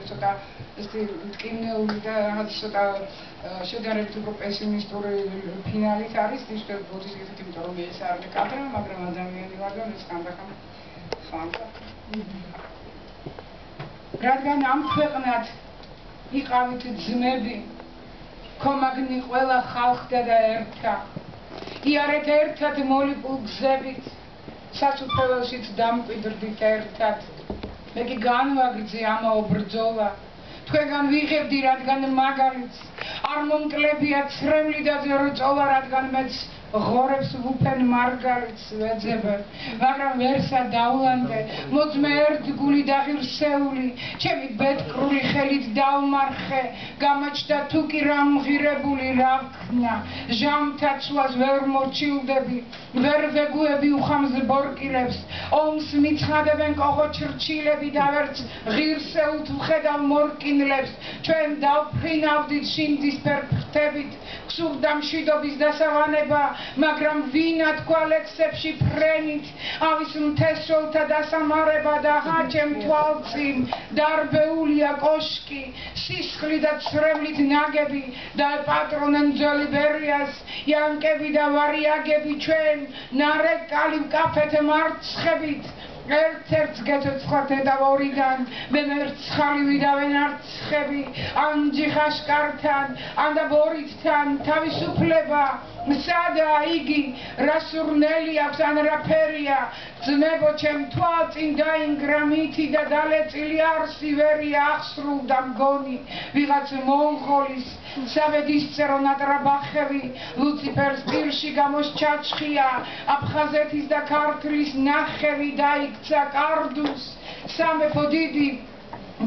ცოტა ესეთი მტკივნეული და რაღაც ცოტა შედარებით უფრო პესიმისტური ფინალით არის ის ბოდის ისეთი, იმიტომ რომ ეს არ მეკადრა, მაგრამ ადამიანი ვარ და ეს ხანდახან ხანდა. რადგან ამ ქვეყნად იყავით ძმები, ქომაგნი ყველა ხალხდა და ერთა. იარეთ ერთად მოლიპულ გზებით, სასუფეველშიც დამკვიდრდით ერთად. მე კი განვაგრძე ამაო ბრძოლა, თქვენგან ვიღებდი რადგან მაგალითს, არ მომკლებია ცრემლი და ძერწოლა, რადგან მეც ღორებს ვუფენ მარგალითს ვეძებე, მაგრამ ვერსა დავლანდე, მოძმე ერთგული და ღირსეული, ჩემი ბედკრული ხელით დავმარხე, გამაჩნდა თუ კი რა მღირებული რა ვქნა, ჟამთა ცვლას ვერ მორჩილდები, ვერ ვეგუები უხამს ბორკილებს, ომს მიცხადებენ კოღო ჩრჩილები და ვერც ღირსეულთ ვხედავ მორკინლებს, ჩვენ დავფრინავდით შინდისფერ ფრთებით, გსურდა მშვიდობის დასავანება, მაგრამ ვინა თქვა ლექსებში ფრენით, ავის მთესროლთა დასამარება და ჰაჩემ თვალწინ დარბეულია კოშკი, სისხლი და ცრემლით ნაგები და პატრონენ ძველი ბერიას, იანკები და ვარიაგები ჩვენ, ნარეკალი ვკაფეთ მარცხებით, ერთ-ერთს გეცოცხლათ ედავ ორიდან, მე მერცხალი ვიდავენ არცხები, ან ჯიხაშკართან, ან და ბორითთან, თავისუფლება, სადაა იგი, რა სურნელი აქვს, ან რა ფერია, ძმებო ჩემ თვალწინ დაინგრა მითი და დალეწილი არსი ვერია აღსრულდა მგონი, ვიღაც მონღოლის, საბედისწერო ნატრაბახევი, ლუციფერს პირში გამოსჩაჩხია, აფხაზეთის და ქართლის ნახევი დაიქცა კარდუს, სამეფო დიდი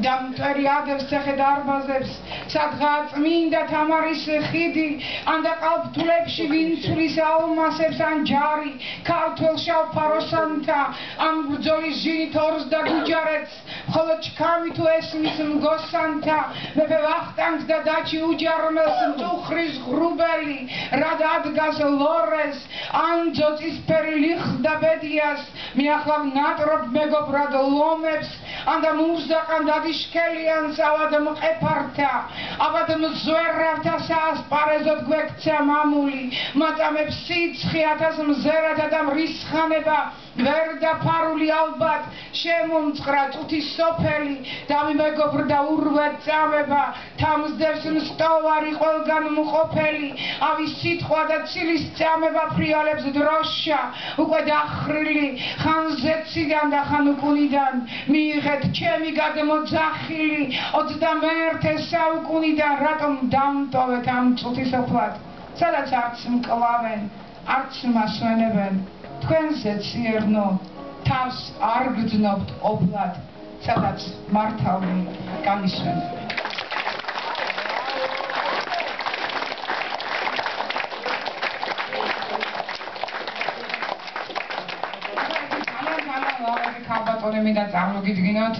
და მტვერი ადევს ცეხე დარბაზებს, სადღაა წმინდა თამარის ხიდი, ან და ყალბთულებში ვინცulis ალმასებს, ან ჯარი, ქართველ შავ ფაროსანთა, ან ბრძოლის ჟინით ორს და გუჯარეთს, მხოლოდ ჩქამი თუ ესმის მგოსანთა, მეფე ვახტანგს და დაჩი უჯარმელს მწუხრის ღრუბელი, რად ადგას ლორეს, ან ძოწისფერი ლიხდა ბედიას, მიახლავ ნატრობ მეგობრად ლომებს, ან და მურზაყან დადიშქელიან სავად მყეფართა, აბად მზვერავთა საასპარეზოდ გვექცა მამული, მაწამებს სიცხი ათას მზერათა და მრისხანება, ვერ დაფარული ალბათ, შემომწყრა წუთის სოფელი, დამიმეგობრდა ურვეთ წამება, თამსდევს მსტოვარი ყველგან მყოფელი, ავის სიტყვა და ცილის წამება ფრიალებს დროშა, უკვე დახრილი, ხან ზეციდან და ხან უკუნიდან, მიიღეთ ჩემი გადმოძახილი, 21 საუკუნიდან, რატომ დამტოვეთ ამ წუთის ოფლად, სადაც არც მკლავენ, არც მასვენებენ, თქვენზე ციერნო, თავს არ გძნობთ ოფლად, სადაც მართავნი განისვენებენ. ქალბატონები და წარმოგიდგინოთ